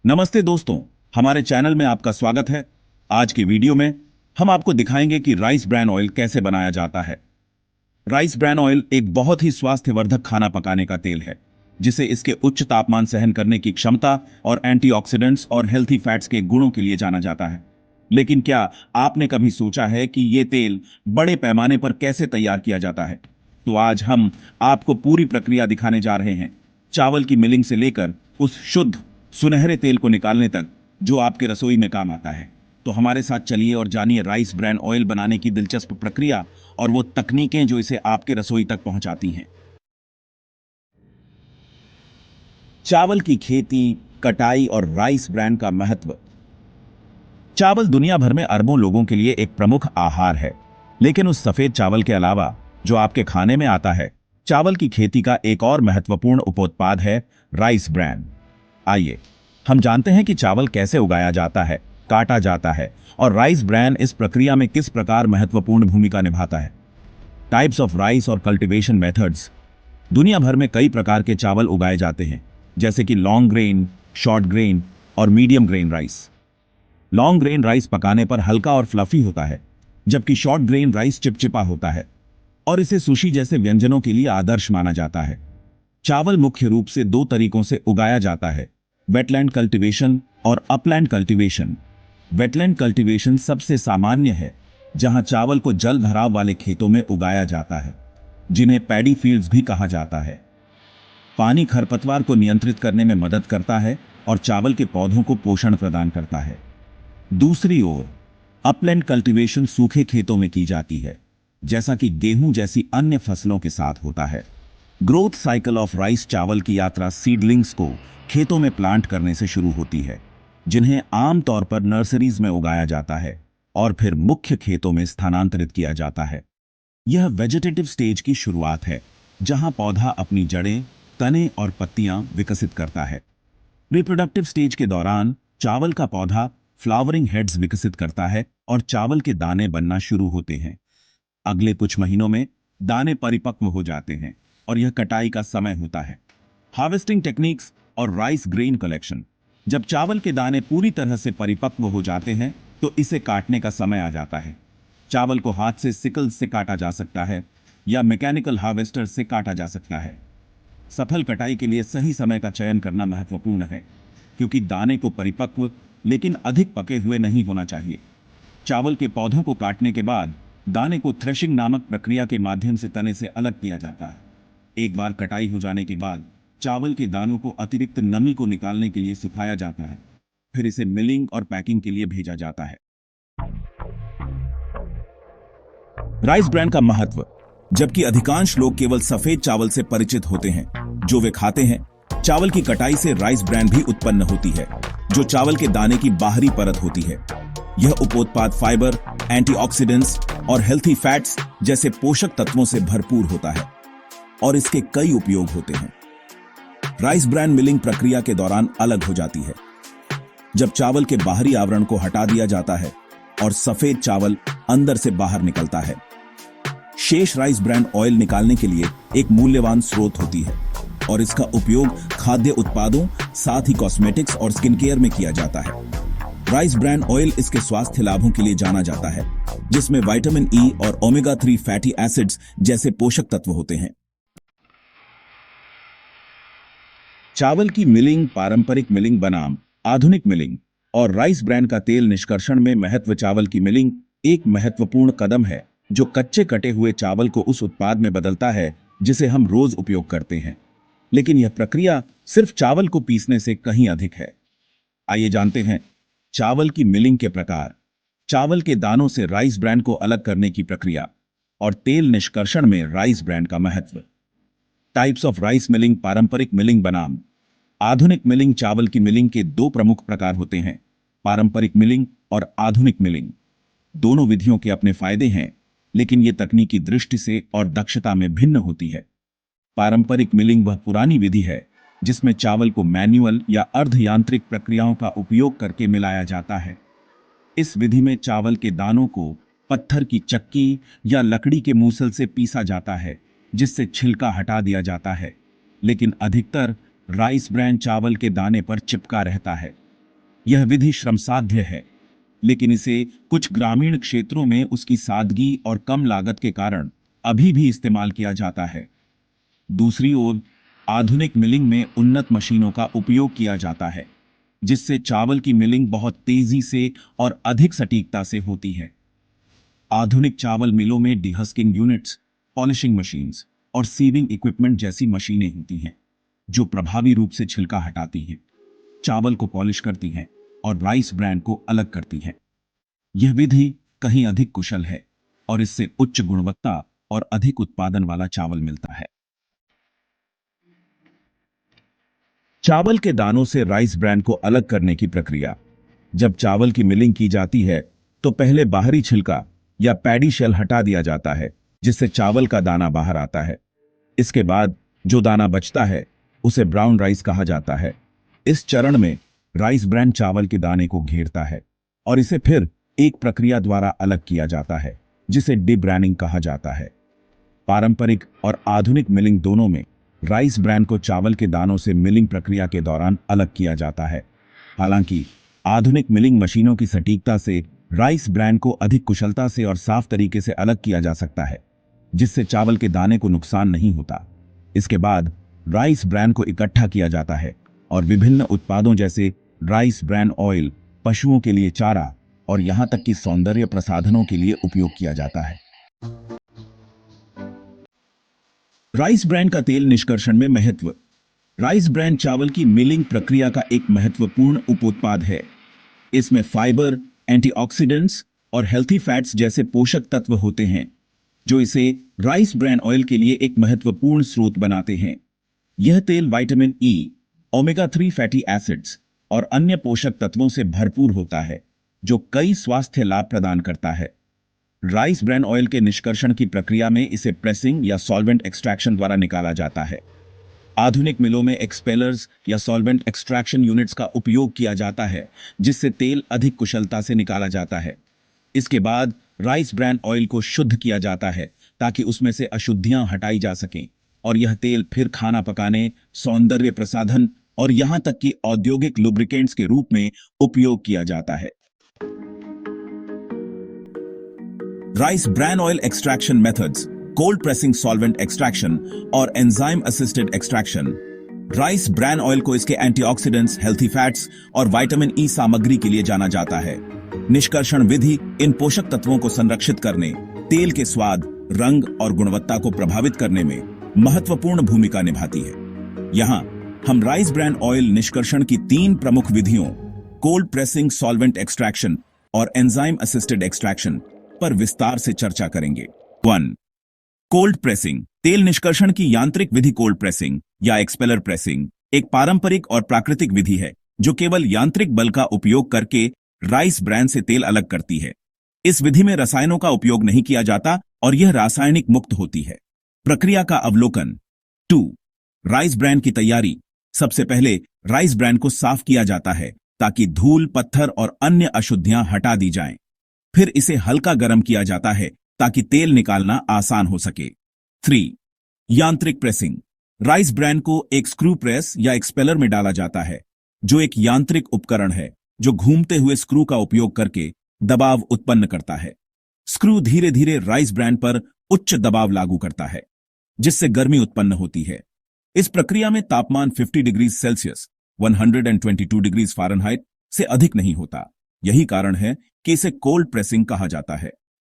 नमस्ते दोस्तों, हमारे चैनल में आपका स्वागत है। आज की वीडियो में हम आपको दिखाएंगे कि राइस ब्रैन ऑयल कैसे बनाया जाता है। राइस ब्रैन ऑयल एक बहुत ही स्वास्थ्यवर्धक खाना पकाने का तेल है, जिसे इसके उच्च तापमान सहन करने की क्षमता और एंटीऑक्सीडेंट्स और हेल्थी फैट्स के गुणों के लिए जाना जाता है। लेकिन क्या आपने कभी सोचा है कि ये तेल बड़े पैमाने पर कैसे तैयार किया जाता है? तो आज हम आपको पूरी प्रक्रिया दिखाने जा रहे हैं, चावल की मिलिंग से लेकर उस शुद्ध सुनहरे तेल को निकालने तक जो आपके रसोई में काम आता है। तो हमारे साथ चलिए और जानिए राइस ब्रैन ऑयल बनाने की दिलचस्प प्रक्रिया और वो तकनीकें जो इसे आपके रसोई तक पहुंचाती हैं। चावल की खेती, कटाई और राइस ब्रैन का महत्व। चावल दुनिया भर में अरबों लोगों के लिए एक प्रमुख आहार है, लेकिन उस सफेद चावल के अलावा जो आपके खाने में आता है, चावल की खेती का एक और महत्वपूर्ण उपोत्पाद है राइस ब्रैन। आइए हम जानते हैं कि चावल कैसे उगाया जाता है, काटा जाता है और राइस ब्रैन इस प्रक्रिया में किस प्रकार महत्वपूर्ण भूमिका निभाता है। टाइप्स ऑफ राइस और कल्टीवेशन मेथड्स। दुनिया भर में कई प्रकार के चावल उगाए जाते हैं, जैसे कि लॉन्ग ग्रेन, शॉर्ट ग्रेन और medium grain rice. Long grain rice पकाने पर हल्का और फ्लफी होता है, जबकि शॉर्ट ग्रेन राइस चिपचिपा होता है और इसे सुशी जैसे व्यंजनों के लिए आदर्श माना जाता है। चावल मुख्य रूप से दो तरीकों से उगाया जाता है, वेटलैंड कल्टीवेशन और अपलैंड कल्टीवेशन। वेटलैंड कल्टीवेशन सबसे सामान्य है, जहां चावल को जल भराव वाले खेतों में उगाया जाता है, जिन्हें पैडी फील्ड्स भी कहा जाता है। पानी खरपतवार को नियंत्रित करने में मदद करता है और चावल के पौधों को पोषण प्रदान करता है। दूसरी ओर अपलैंड कल्टीवेशन सूखे खेतों में की जाती है, जैसा कि गेहूं जैसी अन्य फसलों के साथ होता है। Growth cycle of rice. चावल की यात्रा सीडलिंग्स को खेतों में प्लांट करने से शुरू होती है, जिन्हें आमतौर पर नर्सरीज में उगाया जाता है और फिर मुख्य खेतों में स्थानांतरित किया जाता है। यह वेजिटेटिव स्टेज की शुरुआत है, जहां पौधा अपनी जड़ें, तने और पत्तियां विकसित करता है। रिप्रोडक्टिव स्टेज के दौरान चावल का पौधा फ्लावरिंग हेड्स विकसित करता है और चावल के दाने बनना शुरू होते हैं। अगले कुछ महीनों में दाने परिपक्व हो जाते हैं और यह कटाई का समय होता है। हार्वेस्टिंग टेक्निक्स और राइस ग्रेन कलेक्शन। जब चावल के दाने पूरी तरह से परिपक्व हो जाते हैं, तो इसे काटने का समय आ जाता है। चावल को हाथ से सिकल से काटा जा सकता है या मैकेनिकल हार्वेस्टर से काटा जा सकता है। सफल कटाई के लिए सही समय का चयन करना महत्वपूर्ण है, क्योंकि दाने को परिपक्व लेकिन अधिक पके हुए नहीं होना चाहिए। चावल के पौधों को काटने के बाद दाने को थ्रेशिंग नामक प्रक्रिया के माध्यम से तने से अलग किया जाता है। एक बार कटाई हो जाने के बाद चावल के दानों को अतिरिक्त नमी को निकालने के लिए सुखाया जाता है, फिर इसे मिलिंग और पैकिंग के लिए भेजा जाता है। राइस ब्रैन का महत्व। जबकि अधिकांश लोग केवल सफेद चावल से परिचित होते हैं जो वे खाते हैं, चावल की कटाई से राइस ब्रैन भी उत्पन्न होती है, जो चावल के दाने की बाहरी परत होती है। यह उपोत्पाद फाइबर, एंटीऑक्सीडेंट्स और हेल्थी फैट्स जैसे पोषक तत्वों से भरपूर होता है और इसके कई उपयोग होते हैं। राइस ब्रैन मिलिंग प्रक्रिया के दौरान अलग हो जाती है, जब चावल के बाहरी आवरण को हटा दिया जाता है और सफेद चावल अंदर से बाहर निकलता है। शेष राइस ब्रैन ऑयल निकालने के लिए एक मूल्यवान स्रोत होती है और इसका उपयोग खाद्य उत्पादों, साथ ही कॉस्मेटिक्स और स्किन केयर में किया जाता है। राइस ब्रैन ऑयल इसके स्वास्थ्य लाभों के लिए जाना जाता है, जिसमें विटामिन ई और ओमेगा 3 फैटी एसिड्स जैसे पोषक तत्व होते हैं। चावल की मिलिंग, पारंपरिक मिलिंग बनाम आधुनिक मिलिंग और राइस ब्रैन का तेल निष्कर्षण में महत्व। चावल की मिलिंग एक महत्वपूर्ण कदम है, जो कच्चे कटे हुए चावल को उस उत्पाद में बदलता है जिसे हम रोज उपयोग करते हैं। लेकिन यह प्रक्रिया सिर्फ चावल को पीसने से कहीं अधिक है। आइए जानते हैं चावल की मिलिंग के प्रकार, चावल के दानों से राइस ब्रैन को अलग करने की प्रक्रिया और तेल निष्कर्षण में राइस ब्रैन का महत्व। Types of rice milling. पारंपरिक मिलिंग बनाम आधुनिक मिलिंग। चावल की मिलिंग के दो प्रमुख प्रकार होते हैं, पारंपरिक मिलिंग और आधुनिक मिलिंग। दोनों विधियों के अपने फायदे हैं, लेकिन ये तकनीकी दृष्टि से और दक्षता में भिन्न होती है। पारंपरिक मिलिंग वह पुरानी विधि है जिसमें चावल को मैन्युअल या अर्ध यांत्रिक प्रक्रियाओं का उपयोग करके मिलाया जाता है। इस विधि में चावल के दानों को पत्थर की चक्की या लकड़ी के मूसल से पीसा जाता है, जिससे छिलका हटा दिया जाता है। लेकिन अधिकतर राइस ब्रैन चावल के दाने पर चिपका रहता है, यह विधि श्रमसाध्य है, लेकिन इसे कुछ ग्रामीण क्षेत्रों में उसकी सादगी और कम लागत के कारण अभी भी इस्तेमाल किया जाता है। दूसरी ओर, आधुनिक मिलिंग में उन्नत मशीनों का उपयोग किया जाता है, जिससे चावल की मिलिंग बहुत तेजी से और अधिक सटीकता से होती है। आधुनिक चावल मिलों में डिहस्किंग यूनिट्स, पॉलिशिंग मशीन्स और सीविंग इक्विपमेंट जैसी मशीनें होती हैं, जो प्रभावी रूप से छिलका हटाती हैं, चावल को पॉलिश करती हैं और राइस ब्रांड को अलग करती हैं। यह विधि कहीं अधिक कुशल है और इससे उच्च गुणवत्ता और अधिक उत्पादन वाला चावल मिलता है। चावल के दानों से राइस ब्रांड को अलग करने की प्रक्रिया। जब चावल की मिलिंग की जाती है तो पहले बाहरी छिलका या पैडी शेल हटा दिया जाता है, जिससे चावल का दाना बाहर आता है। इसके बाद जो दाना बचता है उसे ब्राउन राइस कहा जाता है। इस चरण में राइस ब्रांड चावल के दाने को घेरता है और इसे फिर एक प्रक्रिया द्वारा अलग किया जाता है, जिसे डिब्रैनिंग कहा जाता है। पारंपरिक और आधुनिक मिलिंग दोनों में राइस ब्रांड को चावल के दानों से मिलिंग प्रक्रिया के दौरान अलग किया जाता है। हालांकि आधुनिक मिलिंग मशीनों की सटीकता से राइस ब्रांड को अधिक कुशलता से और साफ तरीके से अलग किया जा सकता है, जिससे चावल के दाने को नुकसान नहीं होता। इसके बाद राइस ब्रांड को इकट्ठा किया जाता है और विभिन्न उत्पादों जैसे राइस ब्रांड ऑयल, पशुओं के लिए चारा और यहां तक कि सौंदर्य प्रसाधनों के लिए उपयोग किया जाता है। राइस ब्रांड का तेल निष्कर्षण में महत्व। राइस ब्रांड चावल की मिलिंग प्रक्रिया का एक महत्वपूर्ण उपोत्पाद है। इसमें फाइबर, एंटीऑक्सीडेंट्स और हेल्थी फैट्स जैसे पोषक तत्व होते हैं, जो इसे राइस ब्रांड ऑयल के लिए एक महत्वपूर्ण स्रोत बनाते हैं। यह तेल vitamin E, omega 3 fatty acids और अन्य पोषक तत्वों से भरपूर होता है, जो कई स्वास्थ्य लाभ प्रदान करता है। राइस ब्रांड ऑयल के निष्कर्षण की प्रक्रिया में इसे प्रेसिंग या सॉल्वेंट एक्सट्रैक्शन द्वारा निकाला जाता है। आधुनिक मिलों में एक्सपेलर्स या सॉल्वेंट एक्सट्रैक्शन यूनिट्स का उपयोग किया जाता है, जिससे तेल अधिक कुशलता से निकाला जाता है। इसके बाद राइस ब्रांड ऑयल को शुद्ध किया जाता है ताकि उसमें से अशुद्धियां हटाई जा सकें और यह तेल फिर खाना पकाने, सौंदर्य प्रसाधन और यहां तक कि औद्योगिक लुब्रिकेंट्स के रूप में उपयोग किया जाता है। Rice bran oil extraction methods, cold pressing, solvent extraction और enzyme assisted extraction. Rice bran oil को इसके एंटीऑक्सीडेंट्स, हेल्थी फैट्स और विटामिन ई सामग्री के लिए जाना जाता है। निष्कर्षण विधि इन पोषक तत्वों को संरक्षित करने, तेल के स्वाद, रंग और गुणवत्ता को प्रभावित करने में महत्वपूर्ण भूमिका निभाती है। यहां हम राइस ब्रांड ऑयल निष्कर्षण की 3 प्रमुख विधियों, कोल्ड प्रेसिंग, सॉल्वेंट एक्सट्रैक्शन और एंजाइम असिस्टेड एक्सट्रैक्शन पर विस्तार से चर्चा करेंगे। 1. Cold pressing. तेल निष्कर्षण की यांत्रिक विधि कोल्ड प्रेसिंग या एक्सपेलर प्रेसिंग एक पारंपरिक और प्राकृतिक विधि है, जो केवल यांत्रिक बल का उपयोग करके राइस ब्रांड से तेल अलग करती है। इस विधि में रसायनों का उपयोग नहीं किया जाता और यह रासायनिक मुक्त होती है। प्रक्रिया का अवलोकन। 2. राइस ब्रांड की तैयारी। सबसे पहले राइस ब्रांड को साफ किया जाता है ताकि धूल, पत्थर और अन्य अशुद्धियां हटा दी जाएं। फिर इसे हल्का गर्म किया जाता है ताकि तेल निकालना आसान हो सके। 3. यांत्रिक प्रेसिंग। राइस ब्रांड को एक स्क्रू प्रेस या एक्सपेलर में डाला जाता है, जो एक यांत्रिक उपकरण है जो घूमते हुए स्क्रू का उपयोग करके दबाव उत्पन्न करता है। स्क्रू धीरे धीरे राइस ब्रांड पर उच्च दबाव लागू करता है, जिससे गर्मी उत्पन्न होती है। इस प्रक्रिया में तापमान 50 डिग्री सेल्सियस 122 डिग्री फ़ारेनहाइट से अधिक नहीं होता। यही कारण है कि इसे कोल्ड प्रेसिंग कहा जाता है।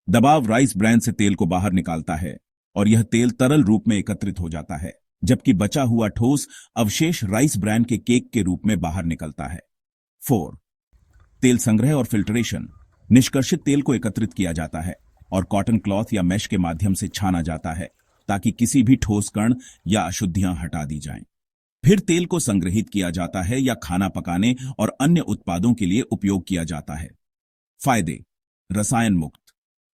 दबाव राइस ब्रांड से तेल को बाहर निकालता है और यह तेल तरल रूप में एकत्रित हो जाता है, जबकि बचा हुआ ठोस अवशेष राइस ब्रांड के केक के रूप में बाहर निकलता है। 4. तेल संग्रह और फिल्ट्रेशन। निष्कर्षित तेल को एकत्रित किया जाता है और कॉटन क्लॉथ या मैश के माध्यम से छाना जाता है ताकि किसी भी ठोस कण या अशुद्धियां हटा दी जाएं। फिर तेल को संग्रहित किया जाता है या खाना पकाने और अन्य उत्पादों के लिए उपयोग किया जाता है। फायदे। रसायन मुक्त।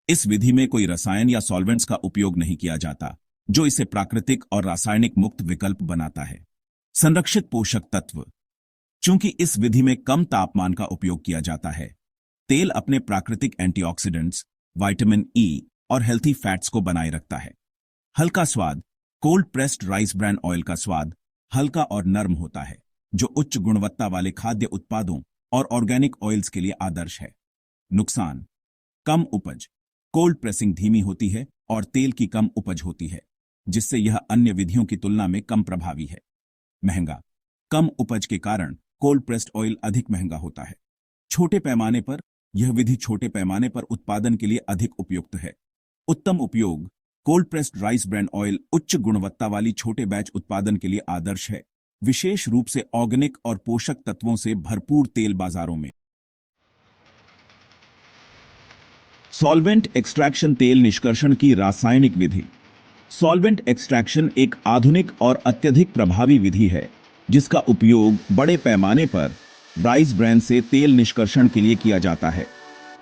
इस विधि में कोई रसायन या सॉल्वेंट्स का उपयोग नहीं किया जाता, जो इसे प्राकृतिक और रासायनिक मुक्त विकल्प बनाता है। संरक्षित पोषक तत्व। चूंकि इस विधि में कम तापमान का उपयोग किया जाता है, तेल अपने प्राकृतिक एंटीऑक्सीडेंट्स, विटामिन ई और हेल्थी फैट्स को बनाए रखता है। हल्का स्वाद। Cold pressed rice bran oil का स्वाद हल्का और नर्म होता है, जो उच्च गुणवत्ता वाले खाद्य उत्पादों और ऑर्गेनिक ऑयल्स के लिए आदर्श है। नुकसान: कम उपज, कोल्ड प्रेसिंग धीमी होती है और तेल की कम उपज होती है, जिससे यह अन्य विधियों की तुलना में कम प्रभावी है। महंगा: कम उपज के कारण कोल्ड प्रेस्ड ऑयल अधिक महंगा होता है। छोटे पैमाने पर यह विधि छोटे पैमाने पर उत्पादन के लिए अधिक उपयुक्त है। उत्तम उपयोग: cold pressed rice bran oil उच्च गुणवत्ता वाली छोटे बैच उत्पादन के लिए आदर्श है, विशेष रूप से ऑर्गेनिक और पोषक तत्वों से भरपूर तेल बाजारों में। सॉल्वेंट एक्सट्रैक्शन तेल निष्कर्षण की रासायनिक विधि। सॉल्वेंट एक्सट्रैक्शन एक आधुनिक और अत्यधिक प्रभावी विधि है जिसका उपयोग बड़े पैमाने पर राइस ब्रान से तेल निष्कर्षण के लिए किया जाता है।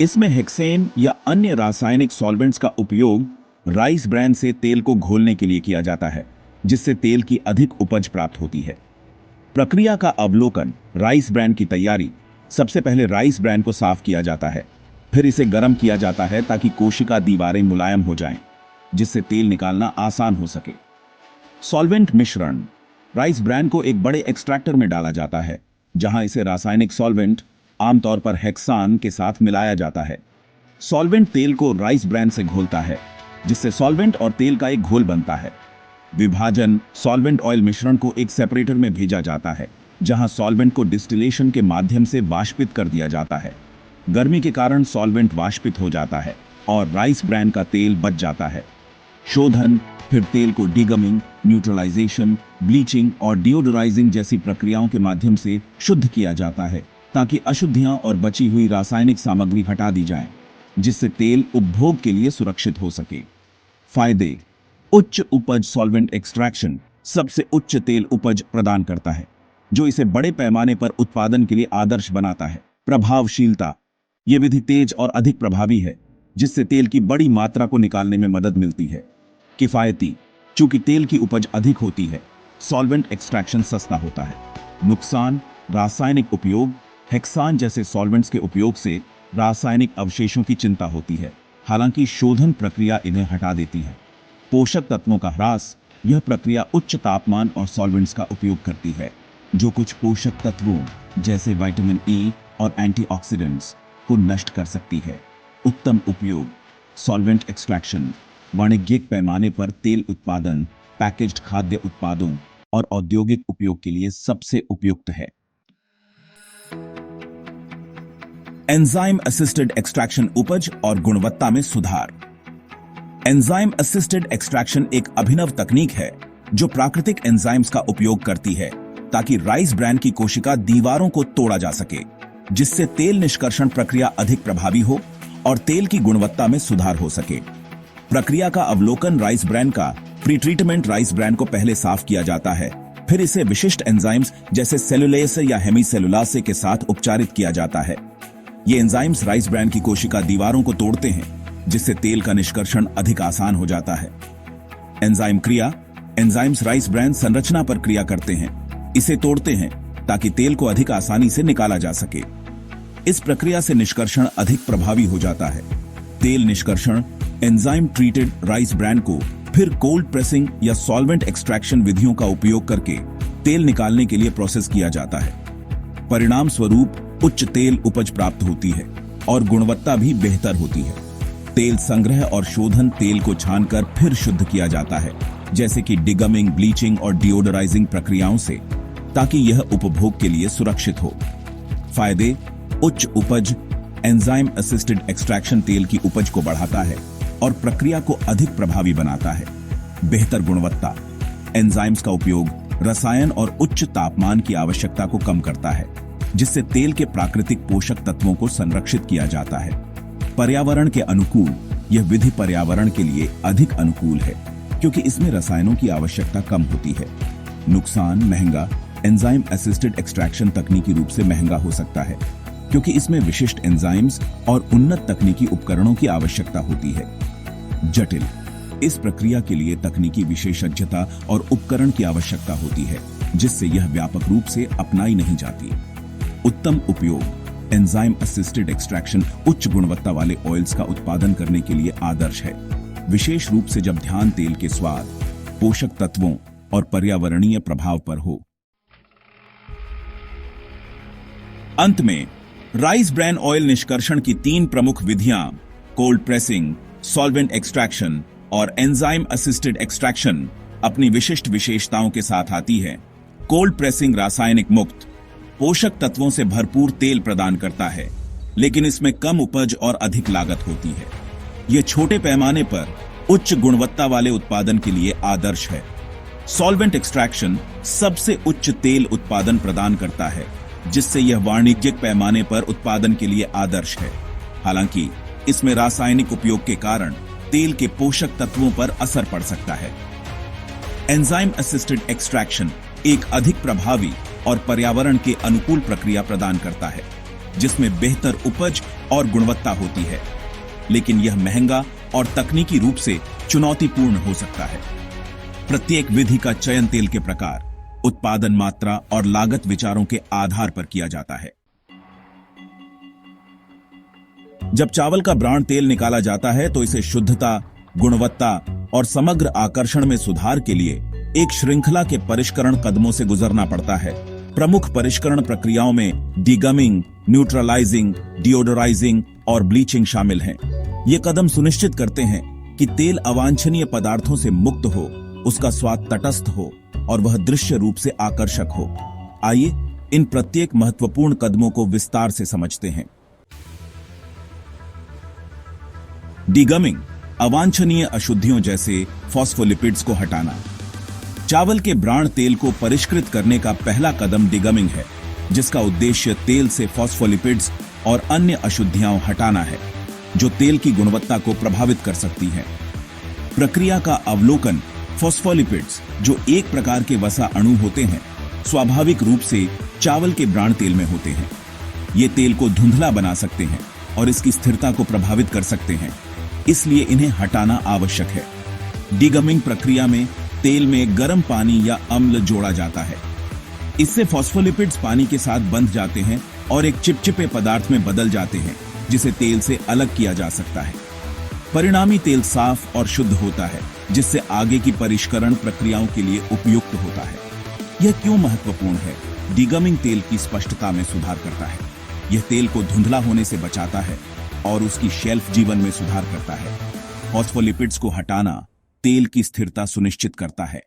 इसमें हेक्सेन या अन्य रासायनिक सॉल्वेंट्स का उपयोग राइस ब्रान से तेल को घोलने के लिए किया जाता है, जिससे तेल की अधिक उपज प्राप्त होती है। प्रक्रिया का अवलोकन: राइस ब्रान की तैयारी। सबसे पहले राइस ब्रान को साफ किया जाता है, फिर इसे गर्म किया जाता है ताकि कोशिका दीवारें मुलायम हो जाएं, जिससे तेल निकालना आसान हो सके। सॉल्वेंट मिश्रण: राइस ब्रान को एक बड़े एक्सट्रैक्टर में डाला जाता है, जहां इसे रासायनिक सॉल्वेंट, आमतौर पर हेक्सान, के साथ मिलाया जाता है। सॉल्वेंट तेल को राइस ब्रान से घोलता है, जिससे सॉल्वेंट और तेल का एक घोल बनता है। विभाजन: सॉल्वेंट ऑयल मिश्रण को एक सेपरेटर में भेजा जाता है, जहां सॉल्वेंट को डिस्टिलेशन के माध्यम से वाष्पित कर दिया जाता है। गर्मी के कारण सॉल्वेंट वाष्पित हो जाता है और राइस ब्रान का तेल बच जाता है। शोधन: फिर तेल को डीगमिंग, न्यूट्रलाइजेशन, ब्लीचिंग और डिओडोराइजिंग जैसी प्रक्रियाओं के माध्यम से शुद्ध किया जाता है, ताकि अशुद्धियां और बची हुई रासायनिक सामग्री हटा दी जाए, जिससे तेल उपभोग के लिए सुरक्षित हो सके। फायदे: उच्च उपज: सॉल्वेंट एक्सट्रैक्शन सबसे उच्च तेल उपज प्रदान करता है, जो इसे बड़े पैमाने पर उत्पादन के लिए आदर्श बनाता है। प्रभावशीलता: यह विधि तेज और अधिक प्रभावी है, जिससे तेल की बड़ी मात्रा को निकालने में मदद मिलती है। किफायती: चूंकि तेल की उपज अधिक होती है, सॉल्वेंट एक्सट्रैक्शन सस्ता होता है। नुकसान: रासायनिक उपयोग: हेक्सान जैसे सॉल्वेंट्स के उपयोग से रासायनिक अवशेषों की चिंता होती है, हालांकि शोधन प्रक्रिया इन्हें हटा देती है। पोषक तत्वों का ह्रास: यह प्रक्रिया उच्च तापमान और सॉल्वेंट्स का उपयोग करती है, जो कुछ पोषक तत्वों जैसे विटामिन ई और एंटीऑक्सीडेंट्स को नष्ट कर सकती है। उत्तम उपयोग: सॉल्वेंट एक्सट्रैक्शन वाणिज्यिक पैमाने पर तेल उत्पादन, पैकेज्ड खाद्य उत्पादों और औद्योगिक उपयोग के लिए सबसे उपयुक्त है। एंजाइम असिस्टेड एक्सट्रैक्शन उपज और गुणवत्ता में सुधार। एंजाइम असिस्टेड एक्सट्रैक्शन एक अभिनव तकनीक है जो प्राकृतिक एंजाइम्स का उपयोग करती है ताकि राइस ब्रान की कोशिका दीवारों को तोड़ा जा सके, जिससे तेल निष्कर्षण प्रक्रिया अधिक प्रभावी हो और तेल की गुणवत्ता में सुधार हो सके। प्रक्रिया का अवलोकन: राइस ब्रान का प्रीट्रीटमेंट: राइस ब्रान को पहले साफ किया जाता है, फिर इसे विशिष्ट एंजाइम्स जैसे सेलुलेस या हेमीसेलुलासे के साथ उपचारित किया जाता है। ये एंजाइम्स राइस ब्रान की कोशिका दीवारों को तोड़ते हैं, जिससे तेल का निष्कर्षण अधिक आसान हो जाता है। एंजाइम क्रिया: एंजाइम्स राइस ब्रान संरचना पर क्रिया करते हैं, इसे तोड़ते हैं ताकि तेल को अधिक आसानी से निकाला जा सके। इस प्रक्रिया से निष्कर्षण अधिक प्रभावी हो जाता है। तेल निष्कर्षण: एंजाइम ट्रीटेड राइस ब्रान को फिर कोल्ड प्रेसिंग या सॉल्वेंट एक्सट्रैक्शन विधियों का उपयोग करके तेल निकालने के लिए प्रोसेस किया जाता है। परिणाम स्वरूप उच्च तेल उपज प्राप्त होती है और गुणवत्ता भी बेहतर होती है। तेल संग्रह और शोधन: तेल को छानकर फिर शुद्ध किया जाता है, जैसे कि डिगमिंग, ब्लीचिंग और डिओडोराइजिंग प्रक्रियाओं से, ताकि यह उपभोग के लिए सुरक्षित हो। फायदे: उच्च उपज: एंजाइम असिस्टेड एक्सट्रैक्शन तेल की उपज को बढ़ाता है और प्रक्रिया को अधिक प्रभावी बनाता है। बेहतर गुणवत्ता: एंजाइम्स का उपयोग रसायन और उच्च तापमान की आवश्यकता को कम करता है, जिससे तेल के प्राकृतिक पोषक तत्वों को संरक्षित किया जाता है। पर्यावरण के अनुकूल: यह विधि पर्यावरण के लिए अधिक अनुकूल है, क्योंकि इसमें रसायनों की आवश्यकता कम होती है। नुकसान: महंगा: एंजाइम असिस्टेड एक्सट्रैक्शन तकनीकी रूप से महंगा हो सकता है, क्योंकि इसमें विशिष्ट एंजाइम्स और उन्नत तकनीकी उपकरणों की आवश्यकता होती है। जटिल: इस प्रक्रिया के लिए तकनीकी विशेषज्ञता और उपकरण की आवश्यकता होती है, जिससे यह व्यापक रूप से अपनाई नहीं जाती। उत्तम उपयोग: एंजाइम असिस्टेड एक्सट्रैक्शन उच्च गुणवत्ता वाले ऑयल्स का उत्पादन करने के लिए आदर्श है, विशेष रूप से जब ध्यान तेल के स्वाद, पोषक तत्वों और पर्यावरणीय प्रभाव पर हो। अंत में राइस ब्रैन ऑयल निष्कर्षण की 3 प्रमुख विधियां कोल्ड प्रेसिंग, सॉल्वेंट एक्सट्रैक्शन और एंजाइम असिस्टेड एक्सट्रैक्शन अपनी विशिष्ट विशेषताओं के साथ आती है। कोल्ड प्रेसिंग रासायनिक मुक्त पोषक तत्वों से भरपूर तेल प्रदान करता है, लेकिन इसमें कम उपज और अधिक लागत होती है। यह छोटे पैमाने पर उच्च गुणवत्ता वाले उत्पादन के लिए आदर्श है। सॉल्वेंट एक्सट्रैक्शन सबसे उच्च तेल उत्पादन प्रदान करता है, जिससे यह वाणिज्यिक पैमाने पर उत्पादन के लिए आदर्श है। हालांकि इसमें रासायनिक उपयोग के कारण तेल के पोषक तत्वों पर असर पड़ सकता है। एंजाइम असिस्टेड एक्सट्रैक्शन एक अधिक प्रभावी और पर्यावरण के अनुकूल प्रक्रिया प्रदान करता है, जिसमें बेहतर उपज और गुणवत्ता होती है, लेकिन यह महंगा और तकनीकी रूप से चुनौतीपूर्ण हो सकता है। प्रत्येक विधि का चयन तेल के प्रकार, उत्पादन मात्रा और लागत विचारों के आधार पर किया जाता है। जब चावल का ब्रांड तेल निकाला जाता है तो इसे शुद्धता, गुणवत्ता और समग्र आकर्षण में सुधार के लिए एक श्रृंखला के परिष्करण कदमों से गुजरना पड़ता है। प्रमुख परिष्करण प्रक्रियाओं में डीगमिंग, न्यूट्रलाइजिंग, डिओडोराइजिंग और ब्लीचिंग शामिल हैं। ये कदम सुनिश्चित करते हैं कि तेल अवांछनीय पदार्थों से मुक्त हो, उसका स्वाद तटस्थ हो और वह दृश्य रूप से आकर्षक हो। आइए इन प्रत्येक महत्वपूर्ण कदमों को विस्तार से समझते हैं। डीगमिंग अवांछनीय अशुद्धियों जैसे फॉस्फोलिपिड्स को हटाना। चावल के ब्रांड तेल को परिष्कृत करने का पहला कदम डीगमिंग है, जिसका उद्देश्य तेल से फॉस्फोलिपिड्स और अन्य अशुद्धियां हटाना है, जो तेल की गुणवत्ता को प्रभावित कर सकती हैं। प्रक्रिया का अवलोकन। फॉस्फोलिपिड्स, जो एक प्रकार के वसा अणु होते हैं, स्वाभाविक रूप से चावल के ब्रांड तेल में होते हैं। ये तेल को धुंधला बना सकते हैं और इसकी स्थिरता को प्रभावित कर सकते हैं, इसलिए इन्हें हटाना आवश्यक है। डीगमिंग प्रक्रिया में तेल में गर्म पानी या अम्ल जोड़ा जाता है। इससे फॉस्फोलिपिड्स पानी के साथ बंध जाते हैं और एक चिपचिपे पदार्थ में बदल जाते हैं, जिसे तेल से अलग किया जा सकता है। परिणामी तेल साफ और शुद्ध होता है, जिससे आगे की परिष्करण प्रक्रियाओं के लिए उपयुक्त होता है। यह क्यों महत्वपूर्ण है? डीगमिंग तेल की स्पष्टता में सुधार करता है। यह तेल को धुंधला होने से बचाता है और उसकी शेल्फ जीवन में सुधार करता है। फॉस्फोलिपिड्स को हटाना तेल की स्थिरता सुनिश्चित करता है।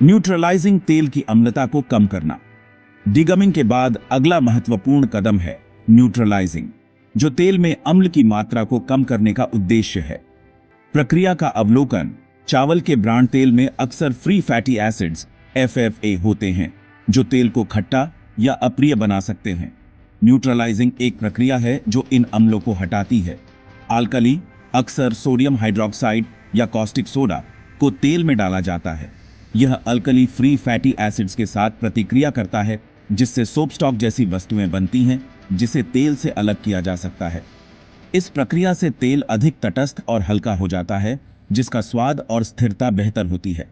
न्यूट्रलाइजिंग तेल की अम्लता को कम करना। डीगमिंग के बाद अगला महत्वपूर्ण कदम है न्यूट्रलाइजिंग, जो तेल में अम्ल की मात्रा को कम करने का उद्देश्य है। प्रक्रिया का अवलोकन। चावल के ब्रांड तेल में अक्सर फ्री फैटी एसिड्स FFA होते हैं, जो तेल को खट्टा या अप्रिय बना सकते हैं। न्यूट्रलाइजिंग एक प्रक्रिया है जो इन अम्लों को हटाती है। अल्कली, अक्सर सोडियम हाइड्रोक्साइड या कॉस्टिक सोडा, को तेल में डाला जाता है। यह अल्कली फ्री फैटी एसिड्स के साथ प्रतिक्रिया करता है, जिससे सोप स्टॉक जैसी वस्तुएं बनती हैं, जिसे तेल से अलग किया जा सकता है। इस प्रक्रिया से तेल अधिक तटस्थ और हल्का हो जाता है, जिसका स्वाद और स्थिरता बेहतर होती है।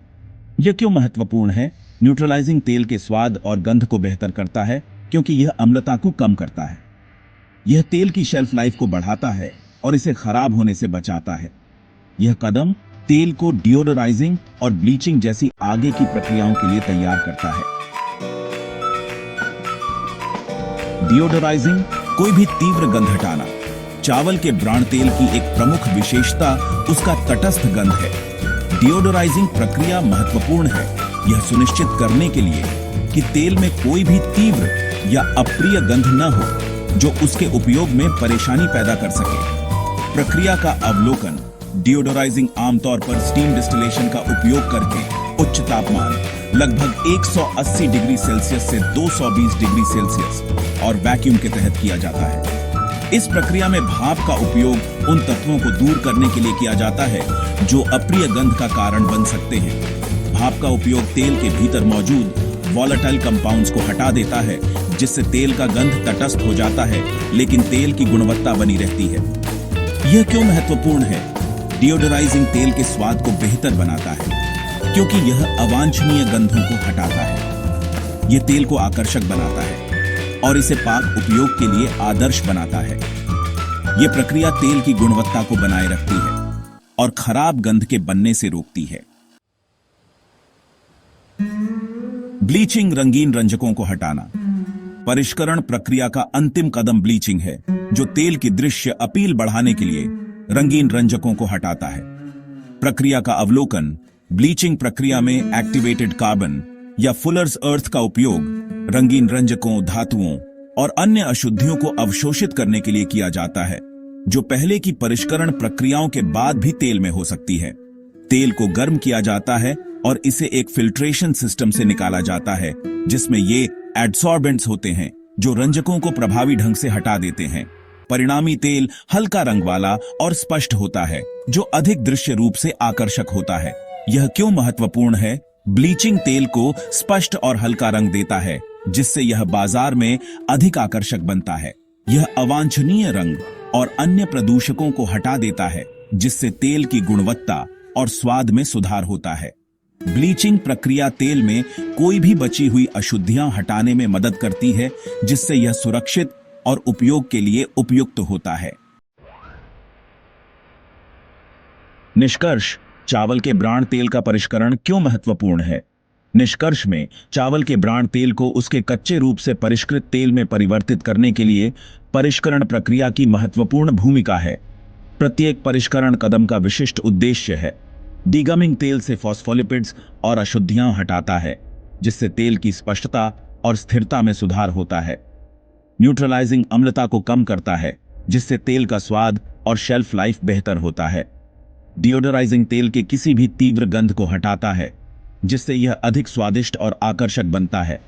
यह क्यों महत्वपूर्ण है? न्यूट्रलाइजिंग तेल के स्वाद और गंध को बेहतर करता है, क्योंकि यह अम्लता को कम करता है। यह तेल की शेल्फ लाइफ को बढ़ाता है और इसे खराब होने से बचाता है। यह कदम तेल को डिओडोराइजिंग और ब्लीचिंग जैसी आगे की प्रक्रियाओं के लिए तैयार करता है। डिओडोराइजिंग, कोई भी तीव्र गंध हटाना। चावल के ब्रांड तेल की एक प्रमुख विशेषता उसका तटस्थ गंध है। डिओडोराइजिंग प्रक्रिया महत्वपूर्ण है, यह सुनिश्चित करने के लिए कि तेल में कोई भी तीव्र या अप्रिय गंध न हो, जो उसके उपयोग में परेशानी पैदा कर सके। प्रक्रिया का अवलोकन। डिओडोराइजिंग आमतौर पर स्टीम डिस्टिलेशन का उपयोग करके उच्च तापमान, लगभग 180 डिग्री सेल्सियस से 220 डिग्री सेल्सियस और वैक्यूम के तहत किया जाता है। इस प्रक्रिया में भाप का उपयोग उन तत्वों को दूर करने के लिए किया जाता है जो अप्रिय गंध का कारण बन सकते हैं। भाप का उपयोग तेल के भीतर मौजूद वॉलेटाइल कंपाउंड्स को हटा देता है, जिससे तेल का गंध तटस्थ हो जाता है, लेकिन तेल की गुणवत्ता बनी रहती है। यह क्यों महत्वपूर्ण है? डिओडोराइजिंग तेल के स्वाद को बेहतर बनाता है, क्योंकि यह अवांछनीय गंधों को हटाता है। यह तेल को आकर्षक बनाता है और इसे पाक उपयोग के लिए आदर्श बनाता है। यह प्रक्रिया तेल की गुणवत्ता को बनाए रखती है और खराब गंध के बनने से रोकती है। ब्लीचिंग, रंगीन रंजकों को हटाना। परिष्करण प्रक्रिया का अंतिम कदम ब्लीचिंग है, जो तेल की दृश्य अपील बढ़ाने के लिए रंगीन रंजकों को हटाता है। प्रक्रिया का अवलोकन। ब्लीचिंग प्रक्रिया में एक्टिवेटेड कार्बन या फुलर्स अर्थ का उपयोग रंगीन रंजकों, धातुओं और अन्य अशुद्धियों को अवशोषित करने के लिए किया जाता है, जो पहले की परिष्करण प्रक्रियाओं के बाद भी तेल में हो सकती है। तेल को गर्म किया जाता है और इसे एक फिल्ट्रेशन सिस्टम से निकाला जाता है, जिसमें ये एडसॉर्बेंट्स होते हैं जो रंजकों को प्रभावी ढंग से हटा देते हैं। परिणामी तेल हल्का रंग वाला और स्पष्ट होता है, जो अधिक दृश्य रूप से आकर्षक होता है। यह क्यों महत्वपूर्ण है? ब्लीचिंग तेल को स्पष्ट और हल्का रंग देता है, जिससे यह बाजार में अधिक आकर्षक बनता है। यह अवांछनीय रंग और अन्य प्रदूषकों को हटा देता है, जिससे तेल की गुणवत्ता और स्वाद में सुधार होता है। ब्लीचिंग प्रक्रिया तेल में कोई भी बची हुई अशुद्धियां हटाने में मदद करती है, जिससे यह सुरक्षित और उपयोग के लिए उपयुक्त होता है। निष्कर्ष। चावल के ब्रांड तेल का परिष्करण क्यों महत्वपूर्ण है? निष्कर्ष में, चावल के ब्रांड तेल को उसके कच्चे रूप से परिष्कृत तेल में परिवर्तित करने के लिए परिष्करण प्रक्रिया की महत्वपूर्ण भूमिका है। प्रत्येक परिष्करण कदम का विशिष्ट उद्देश्य है। डीगमिंग तेल से फॉस्फोलिपिड्स और अशुद्धियां हटाता है, जिससे तेल की स्पष्टता और स्थिरता में सुधार होता है। न्यूट्रलाइजिंग अम्लता को कम करता है, जिससे तेल का स्वाद और शेल्फ लाइफ बेहतर होता है। डिओडराइजिंग तेल के किसी भी तीव्र गंध को हटाता है, जिससे यह अधिक स्वादिष्ट और आकर्षक बनता है।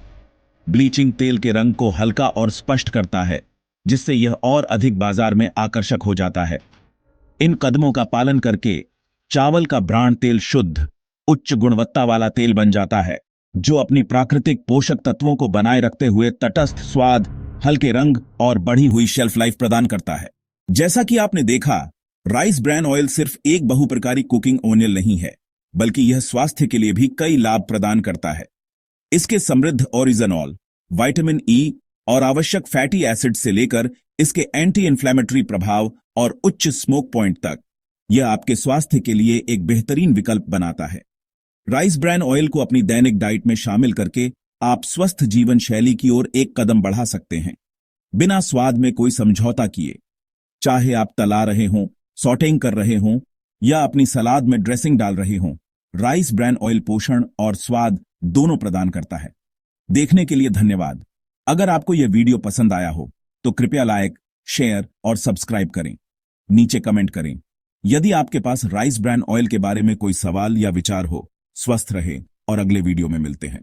ब्लीचिंग तेल के रंग को हल्का और स्पष्ट करता है, जिससे यह और अधिक बाजार में आकर्षक हो जाता है। इन कदमों का पालन करके चावल का ब्रांड तेल शुद्ध, उच्च गुणवत्ता वाला तेल बन जाता है, जो अपनी प्राकृतिक पोषक तत्वों को बनाए रखते हुए तटस्थ स्वाद, हल्के रंग और बढ़ी हुई शेल्फ लाइफ प्रदान करता है। जैसा कि आपने देखा, राइस ब्रैन ऑयल सिर्फ एक बहुप्रकारी कुकिंग ऑयल नहीं है, बल्कि यह स्वास्थ्य के लिए भी कई लाभ प्रदान करता है। इसके समृद्ध ओरिजिनॉल, विटामिन ई और आवश्यक फैटी एसिड से लेकर इसके एंटी इन्फ्लेमेटरी प्रभाव और उच्च स्मोक पॉइंट तक, यह आपके स्वास्थ्य के लिए एक बेहतरीन विकल्प बनाता है। राइस ब्रैन ऑयल को अपनी दैनिक डाइट में शामिल करके आप स्वस्थ जीवन शैली की ओर एक कदम बढ़ा सकते हैं, बिना स्वाद में कोई समझौता किए। चाहे आप तला रहे हों, सॉटेइंग कर रहे हों या अपनी सलाद में ड्रेसिंग डाल रहे हों, राइस ब्रैन ऑयल पोषण और स्वाद दोनों प्रदान करता है। देखने के लिए धन्यवाद। अगर आपको यह वीडियो पसंद आया हो तो कृपया लाइक, शेयर और सब्सक्राइब करें। नीचे कमेंट करें। यदि आपके पास राइस ब्रैन ऑयल के बारे में कोई सवाल या विचार हो। स्वस्थ रहें और अगले वीडियो में मिलते हैं।